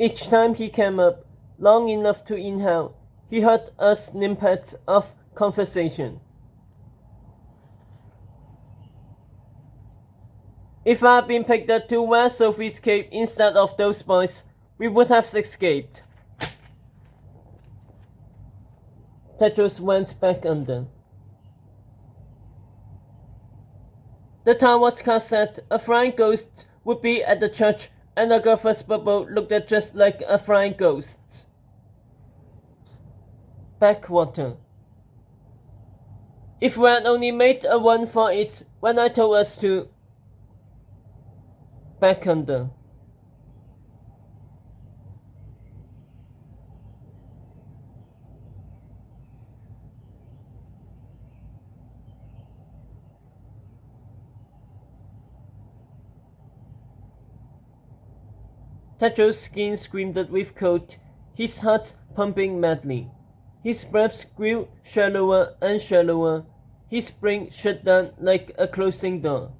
Each time he came up, long enough to inhale, he heard a snippet of conversation. If I'd been picked up to wear Sophie's cape instead of those boys, we would have escaped. Tedros went back under. The town was cast at a flying ghost would be at the church, and Agatha's bubble looked at just like a flying ghost. Backwater. If we had only made a run for it when I told us to. Back under. Tedros' skin screamed with cold, his heart pumping madly. His breaths grew shallower and shallower, his brain shut down like a closing door.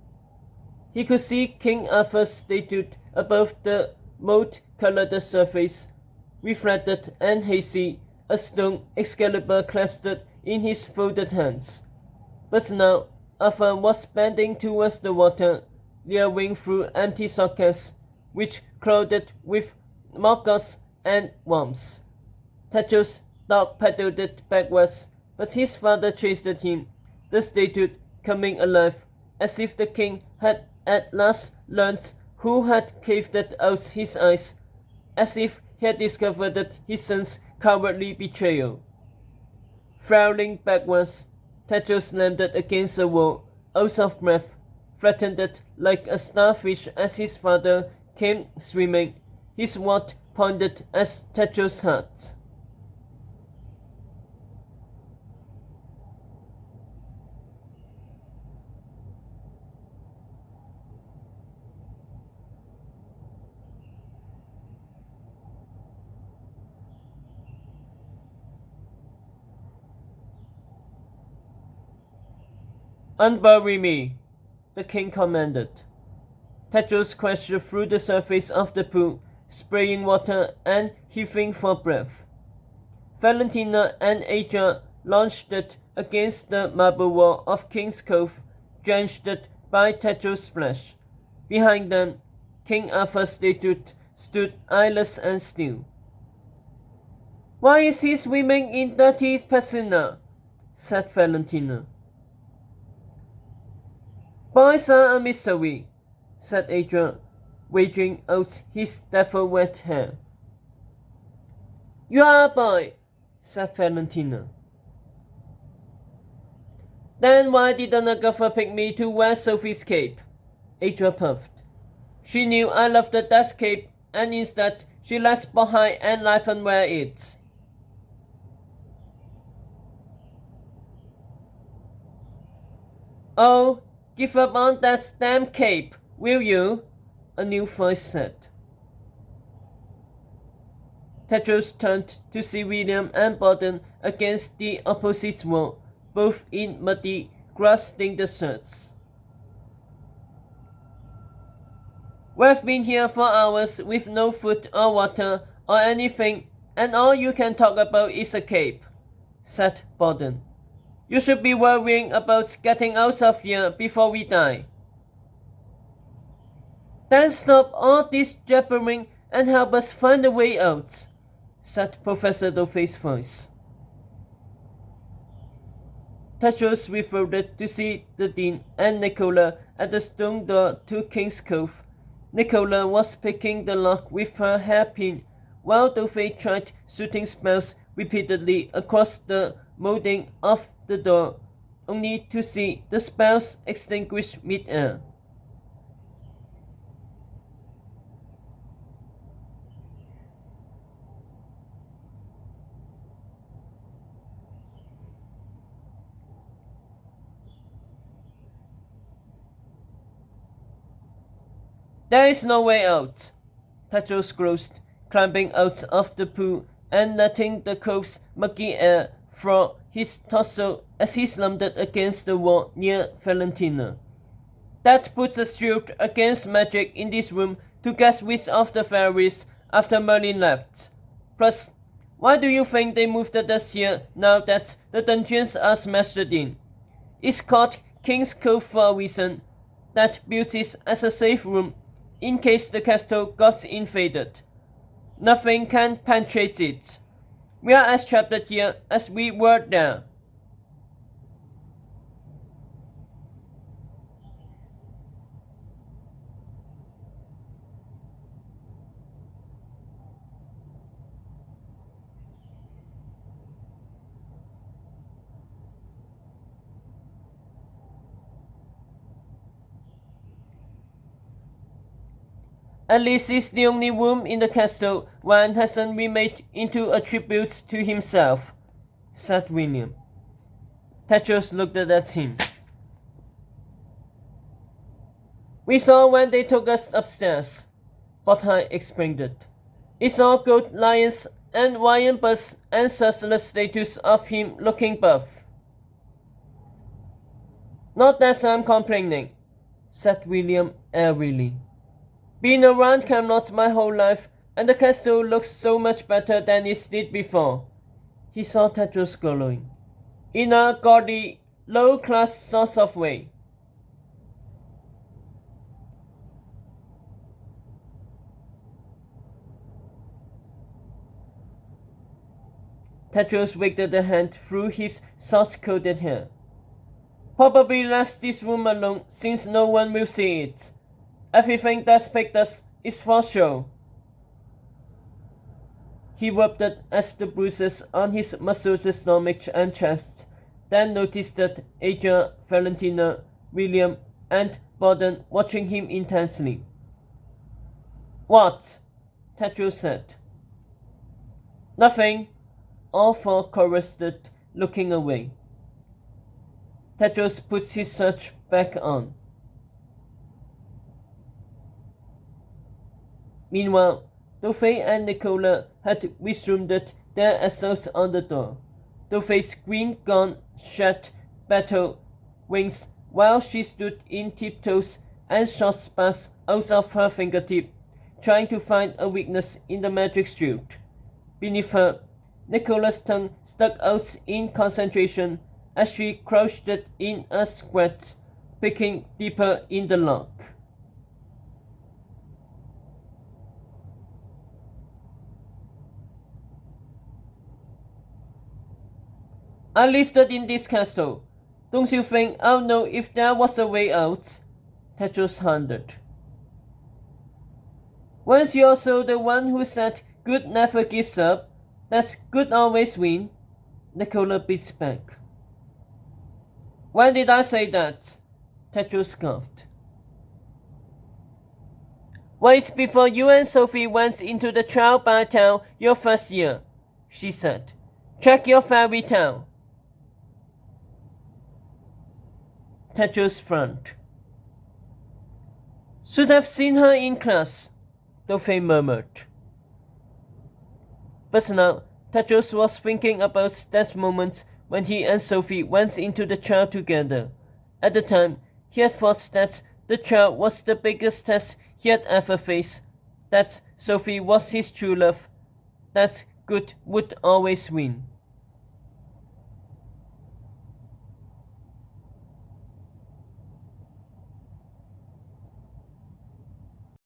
He could see King Arthur's statue above the mold-colored surface, reflected and hazy, a stone Excalibur clasped in his folded hands. But now Arthur was bending towards the water, leering through empty sockets, which clouded with maggots and worms. Tedros dog paddled backwards, but his father chased him, the statue coming alive, as if the king had at last learned who had caved out his eyes, as if he had discovered his son's cowardly betrayal. Flailing backwards, Tedros slammed against the wall, out of breath, flattened like a starfish as his father came swimming, his sword pointed at Tedros' heart. Unbury me, the king commanded. Tedros crashed through the surface of the pool, spraying water and heaving for breath. Valentina and Adria launched against the marble wall of King's Cove, drenched by Tedros' splash. Behind them, King Arthur's statue stood eyeless and still. "Why is he swimming in dirty piscina?" said Valentina. "Boys are a mystery," said Adria, waging out his devil-wet hair. "You are a boy," said Valentina. "Then why didn't Agatha pick me to wear Sophie's cape?" Adria puffed. "She knew I loved that cape, and instead she lets behind and life and wear it." "Oh, give up on that damn cape, will you?" a new voice said. Tedros turned to see William and Borden against the opposite wall, both in muddy, grass-stained shirts. "We've been here for hours with no food or water or anything, and all you can talk about is a cape," said Borden. "You should be worrying about getting out of here before we die." "Then stop all this jabbering and help us find a way out," said Professor Dofey's voice. Tedros refolded to see the Dean and Nicola at the stone door to King's Cove. Nicola was picking the lock with her hairpin, while Dofey tried shooting spells repeatedly across the molding of the door, only to see the spells extinguish mid-air. "There is no way out," Tedros groused, climbing out of the pool and letting the cove's muggy air through his torso as he slumped against the wall near Valentina. "That puts a shield against magic in this room to get rid of the fairies after Merlin left. Plus, why do you think they moved the desk here now that the dungeons are smashed in? It's called King's Cove for a reason. That built it as a safe room in case the castle got invaded. Nothing can penetrate it. We are as trapped here as we were there. At least it's the only room in the castle one hasn't remade into a tribute to himself, said William. Tetros looked at him. We saw when they took us upstairs, Botai explained it. It's all gold lions and lion busts and such statues of him looking buff. Not that I'm complaining, said William airily. Been around Camelot my whole life, and the castle looks so much better than it did before. He saw Tetros glowing, in a gaudy, low-class sort of way. Tetros wiggled a hand through his soft-coated hair. Probably left this room alone since no one will see it. Everything that's picked us is for show. He rubbed at the bruises on his muscles, stomach and chest, then noticed that Adria, Valentina, William, and Borden watching him intensely. What? Tetros said. Nothing. All four chorused, looking away. Tetros puts his search back on. Meanwhile, Dofei and Nicola had resumed their assault on the door. Dofei's green gun shed battle wings while she stood in tiptoes and shot sparks out of her fingertip, trying to find a weakness in the magic shield. Beneath her, Nicola's tongue stuck out in concentration as she crouched in a squat, picking deeper in the lock. I lived in this castle. Don't you think I'll know if there was a way out? Tetros hunted. Was you also the one who said good never gives up? That's good always win? Nicola beats back. When did I say that? Tetros scoffed. Wait before you and Sophie went into the trial by town your first year, she said. Check your fairy tale. Tetros frowned. Should have seen her in class, Dofei murmured. But now, Tetros was thinking about that moment when he and Sophie went into the trial together. At the time, he had thought that the trial was the biggest test he had ever faced, that Sophie was his true love, that good would always win.